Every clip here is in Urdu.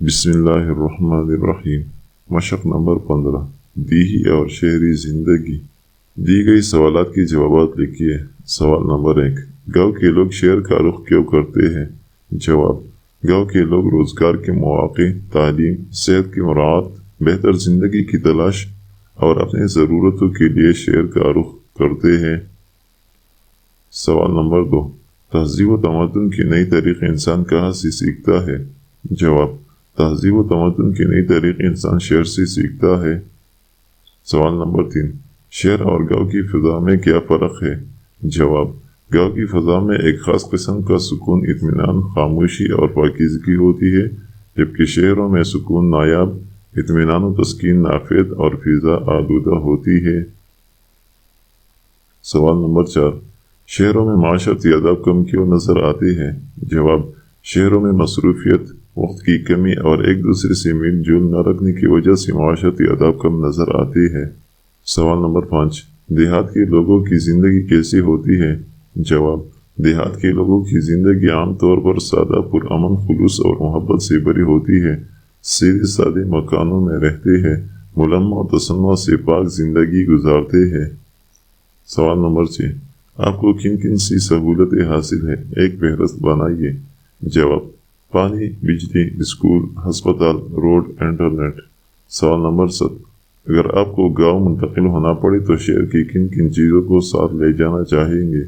بسم اللہ الرحمن الرحیم۔ مشق نمبر 15، دیہی اور شہری زندگی۔ دی گئی سوالات کے جوابات لکھیے۔ سوال نمبر 1، گاؤں کے لوگ شہر کا رخ کیوں کرتے ہیں؟ جواب: گاؤں کے لوگ روزگار کے مواقع، تعلیم، صحت کی مراعات، بہتر زندگی کی تلاش اور اپنی ضرورتوں کے لیے شہر کا رخ کرتے ہیں۔ سوال نمبر 2، تہذیب و تمدن کی نئی طریق انسان کہاں سے سیکھتا ہے؟ جواب: تہذیب و تمدن کی نئی طریق انسان شہر سے سیکھتا ہے۔ سوال نمبر 3، شہر اور گاؤں کی فضا میں کیا فرق ہے؟ جواب: گاؤں کی فضا میں ایک خاص قسم کا سکون، اطمینان، خاموشی اور پاکیزگی ہوتی ہے، جبکہ شہروں میں سکون نایاب، اطمینان و تسکین نافذ اور فضا آلودہ ہوتی ہے۔ سوال نمبر 4، شہروں میں معاشرتی آداب کم کیوں نظر آتے ہیں؟ جواب: شہروں میں مصروفیت، وقت کی کمی اور ایک دوسرے سے میل جول نہ رکھنے کی وجہ سے معاشرتی آداب کم نظر آتے ہیں۔ سوال نمبر 5، دیہات کے لوگوں کی زندگی کیسی ہوتی ہے؟ جواب: دیہات کے لوگوں کی زندگی عام طور پر سادہ، پرامن، خلوص اور محبت سے بھری ہوتی ہے۔ سیدھے سادے مکانوں میں رہتے ہیں، ملمہ و تصنع سے پاک زندگی گزارتے ہیں۔ سوال نمبر 6، آپ کو کن کن سی سہولتیں حاصل ہیں؟ ایک فہرست بنائیے۔ جواب: پانی، بجلی، اسکول، ہسپتال، روڈ، انٹرنیٹ۔ سوال نمبر 7، اگر آپ کو گاؤں منتقل ہونا پڑے تو شہر کی کن کن چیزوں کو ساتھ لے جانا چاہیں گے؟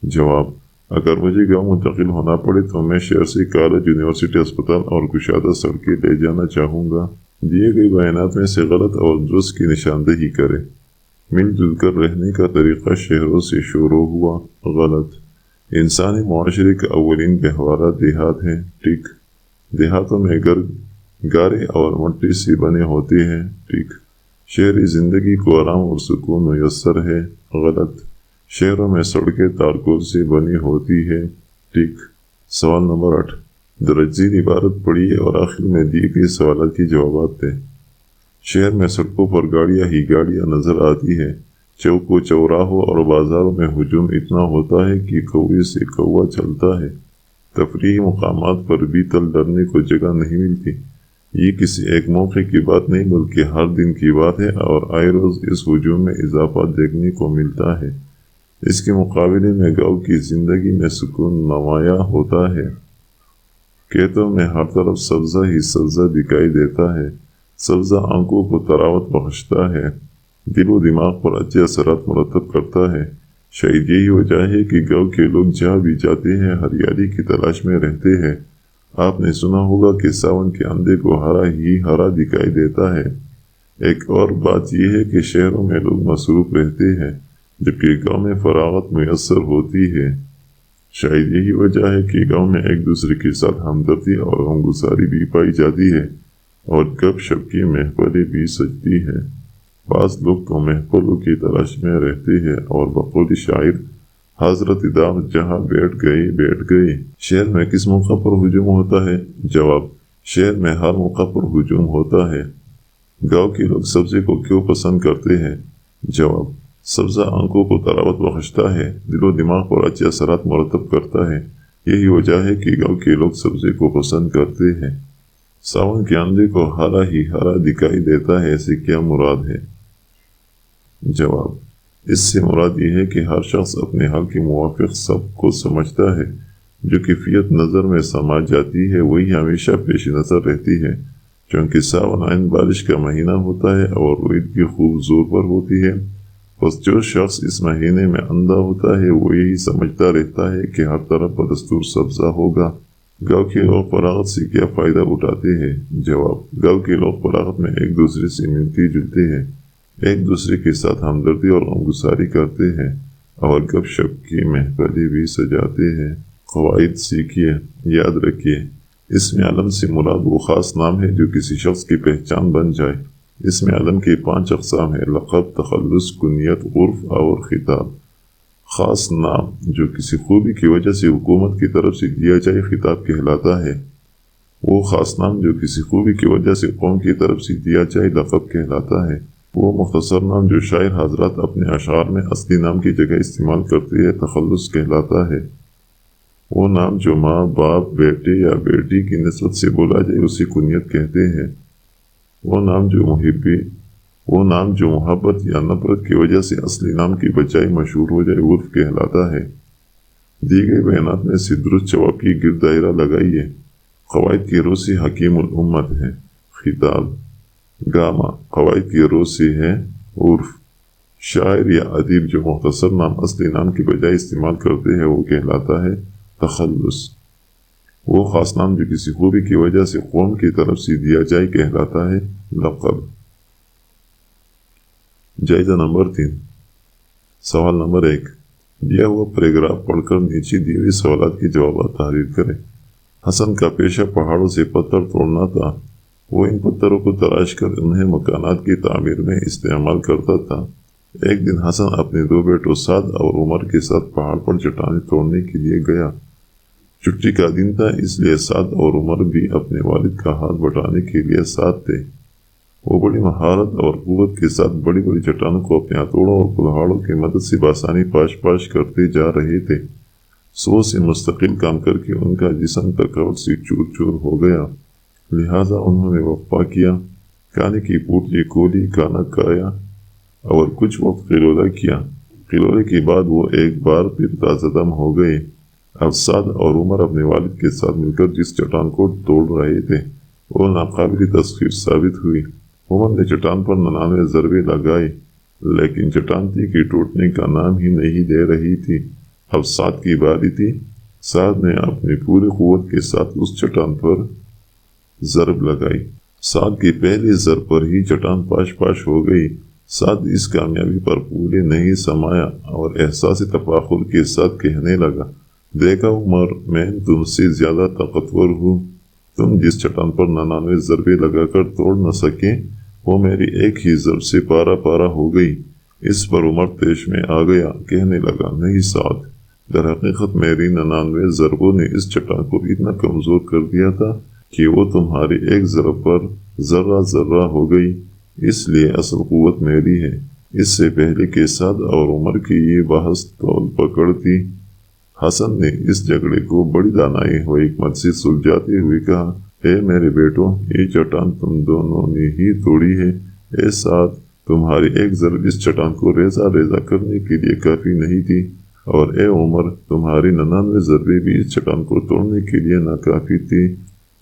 جواب: اگر مجھے گاؤں منتقل ہونا پڑے تو میں شہر سے کالج، یونیورسٹی، اسپتال اور کشادہ سڑکیں لے جانا چاہوں گا۔ دیے گئے بیانات میں سے غلط اور درست کی نشاندہی کریں۔ مل جل کر رہنے کا طریقہ شہروں سے شروع ہوا۔ غلط۔ انسانی معاشرے کا اولین گہوارہ دیہات ہے۔ ٹھیک۔ دیہاتوں میں گھر گارے اور مٹی سے بنے ہوتے ہیں۔ ٹھیک۔ شہری زندگی کو آرام اور سکون میسر ہے۔ غلط۔ شہروں میں سڑکیں تارکول سے بنی ہوتی ہے۔ ٹھیک۔ سوال نمبر 8، درج ذیل عبارت پڑھیے اور آخر میں دیے گئے سوالات کے جوابات دیں۔ شہر میں سڑکوں پر گاڑیاں ہی گاڑیاں نظر آتی ہیں۔ چوکوں، چوراہوں اور بازاروں میں ہجوم اتنا ہوتا ہے کہ کوے سے کوہ چلتا ہے۔ تفریحی مقامات پر بھی تل ڈرنے کو جگہ نہیں ملتی۔ یہ کسی ایک موقع کی بات نہیں بلکہ ہر دن کی بات ہے اور آئے روز اس ہجوم میں اضافہ دیکھنے کو ملتا ہے۔ اس کے مقابلے میں گاؤں کی زندگی میں سکون نمایاں ہوتا ہے۔ کھیتوں میں ہر طرف سبزہ ہی سبزہ دکھائی دیتا ہے۔ سبزہ آنکھوں کو تراوت بخشتا ہے، دل و دماغ پر اچھے اثرات مرتب کرتا ہے۔ شاید یہی وجہ ہے کہ گاؤں کے لوگ جہاں بھی جاتے ہیں ہریالی کی تلاش میں رہتے ہیں۔ آپ نے سنا ہوگا کہ ساون کے اندھے کو ہرا ہی ہرا دکھائی دیتا ہے۔ ایک اور بات یہ ہے کہ شہروں میں لوگ مصروف رہتے ہیں جبکہ گاؤں میں فراغت میسر ہوتی ہے۔ شاید یہی وجہ ہے کہ گاؤں میں ایک دوسرے کے ساتھ ہمدردی اور غمگساری بھی پائی جاتی ہے اور گپ شپ کی محفلیں بھی سجتی ہیں۔ بعض لوگ تو محفلوں کی تلاش میں رہتے ہیں اور بقول شاعر حضرت دام جہاں بیٹھ گئے۔ شہر میں کس موقع پر ہجوم ہوتا ہے؟ جواب: شہر میں ہر موقع پر ہجوم ہوتا ہے۔ گاؤں کے لوگ سبزے کو کیوں پسند کرتے ہیں؟ جواب: سبزہ آنکھوں کو تراوت بخشتا ہے، دل و دماغ پر اچھے اثرات مرتب کرتا ہے۔ یہی وجہ ہے کہ گاؤں کے لوگ سبزے کو پسند کرتے ہیں۔ ساون کے اندھے کو ہرا ہی ہرا دکھائی دیتا ہے، اسے کیا مراد ہے؟ جواب: اس سے مراد یہ ہے کہ ہر شخص اپنے حال کے موافق سب کو سمجھتا ہے۔ جو کیفیت نظر میں سما جاتی ہے وہی ہمیشہ پیش نظر رہتی ہے۔ چونکہ ساون عین بارش کا مہینہ ہوتا ہے اور روید کی خوب زور پر ہوتی ہے، بس جو شخص اس مہینے میں اندھا ہوتا ہے وہ یہی سمجھتا رہتا ہے کہ ہر طرف بدستور سبزہ ہوگا۔ گاؤں کے لوگ فراغت سے کیا فائدہ اٹھاتے ہیں؟ جواب: گاؤں کے لوگ فراغت میں ایک دوسرے سے ملتے جلتے ہیں، ایک دوسرے کے ساتھ ہمدردی اور غمگساری کرتے ہیں اور گپ شپ کی محفلیں بھی سجاتے ہیں۔ قواعد سیکھیے، یاد رکھیے۔ اسم علم سے مراد وہ خاص نام ہے جو کسی شخص کی پہچان بن جائے۔ اسم علم کی 5 اقسام ہیں: لقب، تخلص، کنیت، عرف اور خطاب۔ خاص نام جو کسی خوبی کی وجہ سے حکومت کی طرف سے دیا جائے خطاب کہلاتا ہے۔ وہ خاص نام جو کسی خوبی کی وجہ سے قوم کی طرف سے دیا جائے لقب کہلاتا ہے۔ وہ مختصر نام جو شاعر حضرات اپنے اشعار میں اصلی نام کی جگہ استعمال کرتے ہیں تخلص کہلاتا ہے۔ وہ نام جو ماں باپ بیٹے یا بیٹی کی نسبت سے بولا جائے اسی کنیت کہتے ہیں۔ وہ نام جو محبت یا نفرت کی وجہ سے اصلی نام کی بجائے مشہور ہو جائے عرف کہلاتا ہے۔ دی گئی بیانات میں سے درست جواب کی گرد دائرہ لگائیے۔ قواعد کی روح سے حکیم الامت ہے خطاب، گاما قواعد کی روح سے ہے عرف۔ شاعر یا ادیب جو مختصر نام اصلی نام کی بجائے استعمال کرتے ہیں وہ کہلاتا ہے تخلص۔ وہ خاص نام جو کسی خوبی کی وجہ سے قوم کی طرف سے دیا جائے کہلاتا ہے لقب۔ جائزہ نمبر 3، سوال نمبر 1، دیا ہوا پیراگراف پڑھ کر نیچے دی ہوئی سوالات کے جوابات تحریر کریں۔ حسن کا پیشہ پہاڑوں سے پتھر توڑنا تھا۔ وہ ان پتھروں کو تراش کر انہیں مکانات کی تعمیر میں استعمال کرتا تھا۔ ایک دن حسن اپنے 2 بیٹوں سعد اور عمر کے ساتھ پہاڑ پر چٹانیں توڑنے کے لیے گیا۔ چھٹی کا دن تھا، اس لیے سعد اور عمر بھی اپنے والد کا ہاتھ بٹانے کے لیے ساتھ تھے۔ وہ بڑی مہارت اور قوت کے ساتھ بڑی بڑی چٹانوں کو اپنے ہتھوڑوں اور کلہاڑوں کی مدد سے بآسانی پاش پاش کرتے جا رہے تھے۔ صبح سے مستقل کام کر کے ان کا جسم تھکاوٹ سے چور چور ہو گیا، لہٰذا انہوں نے وقفہ کیا، کھانے کی پوٹلی کھولی، کھانا کھایا اور کچھ وقت قلولہ کیا۔ قلولے کے بعد وہ ایک بار پھر تازہ دم ہو گئے۔ اب سعد اور عمر اپنے والد کے ساتھ مل کر جس چٹان کو توڑ رہے تھے وہ ناقابل تسخیر ثابت ہوئی۔ عمر نے چٹان پر 99 ضربے لگائے لیکن چٹان تھی کہ ٹوٹنے کا نام ہی نہیں دے رہی تھی۔ اب سعد کی باری تھی۔ سعد نے اپنی پوری قوت کے ساتھ اس چٹان پر ضرب لگائی۔ سعد کی پہلی ضرب پر ہی چٹان پاش پاش ہو گئی۔ سعد اس کامیابی پر پورے نہیں سمایا اور احساس تفاخر کے ساتھ کہنے لگا، دیکھا عمر، میں تم سے زیادہ طاقتور ہوں۔ تم جس چٹان پر 99 ضربے لگا کر توڑ نہ سکے وہ میری ایک ہی ضرب سے پارا پارا ہو گئی۔ اس پر عمر تیش میں آ گیا، کہنے لگا، نہیں سعد، در حقیقت میری 99 ضربوں نے اس چٹان کو اتنا کمزور کر دیا تھا کہ وہ تمہاری ایک ضرب پر ذرہ ذرہ ہو گئی، اس لیے اصل قوت میری ہے۔ اس سے پہلے کہ سعد اور عمر کی یہ بحث طول پکڑتی، حسن نے اس جھگڑے کو بڑی دانائی و حکمت سے سلجھاتے ہوئے کہا، اے میرے بیٹوں، یہ چٹان تم دونوں نے ہی توڑی ہے۔ اے سعد، تمہاری ایک ضرب اس چٹان کو ریزہ ریزہ کرنے کے لیے کافی نہیں تھی، اور اے عمر، تمہاری 99 ضربیں بھی اس چٹان کو توڑنے کے لیے ناکافی تھی،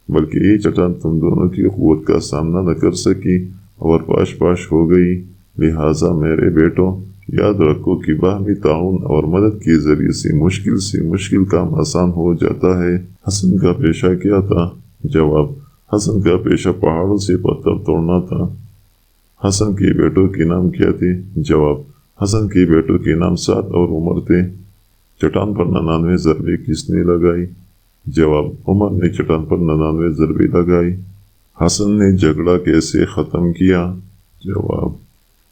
بلکہ یہ چٹان تم دونوں کی قوت کا سامنا نہ کر سکی اور پاش پاش ہو گئی۔ لہٰذا میرے بیٹوں، یاد رکھو کہ باہمی تعاون اور مدد کے ذریعے سے مشکل کام آسان ہو جاتا ہے۔ حسن کا پیشہ کیا تھا؟ جواب، حسن کا پیشہ پہاڑوں سے پتھر توڑنا تھا۔ حسن کے بیٹوں کے نام کیا تھے؟ جواب، حسن کے بیٹوں کے نام سعد اور عمر تھے۔ چٹان پر 99 ضربیں کس نے لگائی؟ جواب، عمر نے چٹان پر 99 ضربیں لگائی۔ حسن نے جھگڑا کیسے ختم کیا؟ جواب،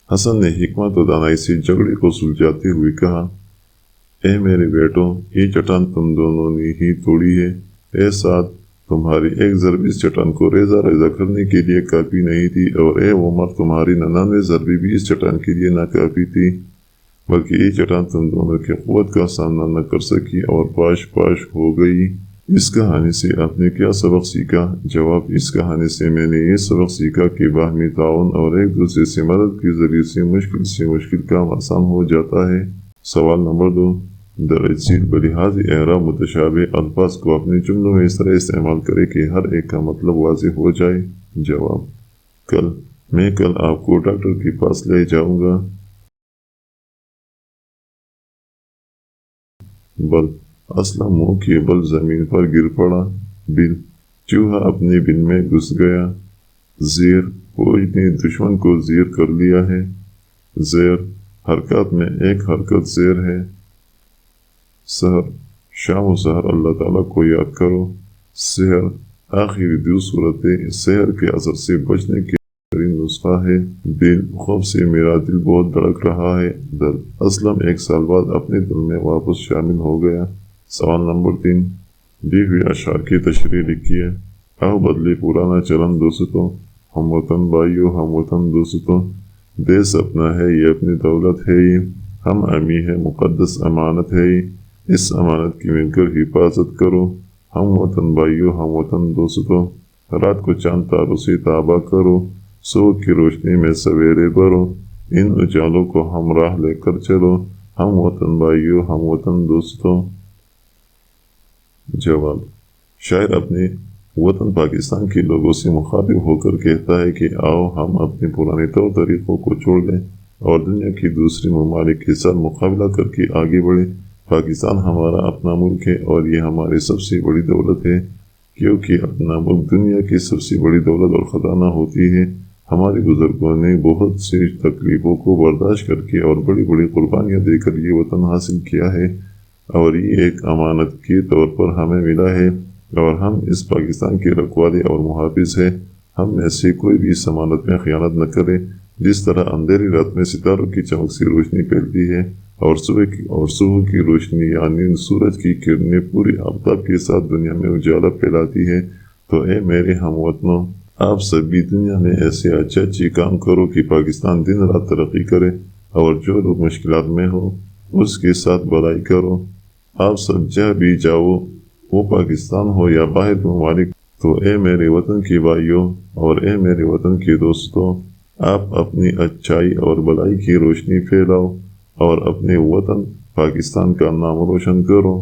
حسن نے حکمت و دانائی سے جھگڑے کو سلجھاتے ہوئے کہا، اے میرے بیٹوں، یہ چٹان تم دونوں نے ہی توڑی ہے۔ اے سعد، تمہاری ایک ضرب اس چٹان کو ریزہ ریزہ کرنے کے لیے کافی نہیں تھی، اور اے عمر، تمہاری 99 ضربیں بھی اس چٹان کے لیے ناکافی تھی، بلکہ یہ چٹان تم دونوں کی قوت کا سامنا نہ کر سکی اور پاش پاش ہو گئی۔ اس کہانی سے آپ نے کیا سبق سیکھا؟ جواب، اس کہانی سے میں نے یہ سبق سیکھا کہ باہمی تعاون اور ایک دوسرے سے مدد کے ذریعے سے مشکل کام آسان ہو جاتا ہے۔ سوال نمبر 2، درج ذیل بلحاظ اعراب متشابہ الفاظ کو اپنے جملوں میں اس طرح استعمال کرے کہ ہر ایک کا مطلب واضح ہو جائے۔ جواب، میں کل آپ کو ڈاکٹر کے پاس لے جاؤں گا۔ بل، اسلم منہ کے بل زمین پر گر پڑا۔ بل، چوہا اپنے بل میں گھس گیا۔ زیر، فوج نے دشمن کو زیر کر لیا ہے۔ زیر، حرکات میں ایک حرکت زیر ہے۔ سحر، شام و سحر اللہ تعالیٰ کو یاد کرو۔ سحر، آخری 2 صورتیں سحر کے اثر سے بچنے کے نسخہ ہے۔ دل، خوف سے میرا دل بہت دھڑک رہا ہے۔ دل، اسلم 1 سال بعد اپنے دل میں واپس شامل ہو گیا۔ سوال نمبر 3، دی ہوئی اشعار کی تشریح لکھیے۔ آؤ بدلے پرانا چلن دوستوں، ہم وطن بھائیو، ہم وطن دوستوں، دیس اپنا ہے یہ اپنی دولت ہے یہ، ہم امی ہے مقدس امانت ہے یہ، اس امانت کی مل کر حفاظت کرو۔ ہم وطن بھائیوں، ہم وطن دوستوں، رات کو چاند تاروں سے تابع کرو، صبح کی روشنی میں سویرے بھرو، ان اجالوں کو ہمراہ لے کر چلو، ہم وطن بھائیوں، ہم وطن دوستوں۔ جواب: شاعر اپنے وطن پاکستان کے لوگوں سے مخاطب ہو کر کہتا ہے کہ آؤ ہم اپنے پرانے طور طریقوں کو چھوڑ دیں اور دنیا کی دوسرے ممالک کے ساتھ مقابلہ کر کے آگے بڑھیں۔ پاکستان ہمارا اپنا ملک ہے اور یہ ہماری سب سے بڑی دولت ہے، کیونکہ اپنا ملک دنیا کی سب سے بڑی دولت اور خزانہ ہوتی ہے۔ ہمارے بزرگوں نے بہت سی تکلیفوں کو برداشت کر کے اور بڑی بڑی قربانیاں دے کر یہ وطن حاصل کیا ہے، اور یہ ایک امانت کے طور پر ہمیں ملا ہے، اور ہم اس پاکستان کے رکھوالے اور محافظ ہیں۔ ہم میں سے کوئی بھی اس امانت میں خیانت نہ کرے۔ جس طرح اندھیری رات میں ستاروں کی چمک سے روشنی پھیلتی ہے اور صبح کی روشنی یعنی سورج کی کرنیں پوری آفتاب کے ساتھ دنیا میں اجالا پھیلاتی ہے، تو اے میرے ہم وطنوں، آپ سبھی دنیا میں ایسے اچھے کام کرو کہ پاکستان دن رات ترقی کرے، اور جو لوگ مشکلات میں ہو اس کے ساتھ بھلائی کرو۔ آپ سب جہاں بھی جاؤ، وہ پاکستان ہو یا باہر کے ممالک، تو اے میرے وطن کے بھائیوں اور اے میرے وطن کے دوستوں، آپ اپنی اچھائی اور بھلائی کی روشنی پھیلاؤ اور اپنے وطن پاکستان کا نام روشن کرو۔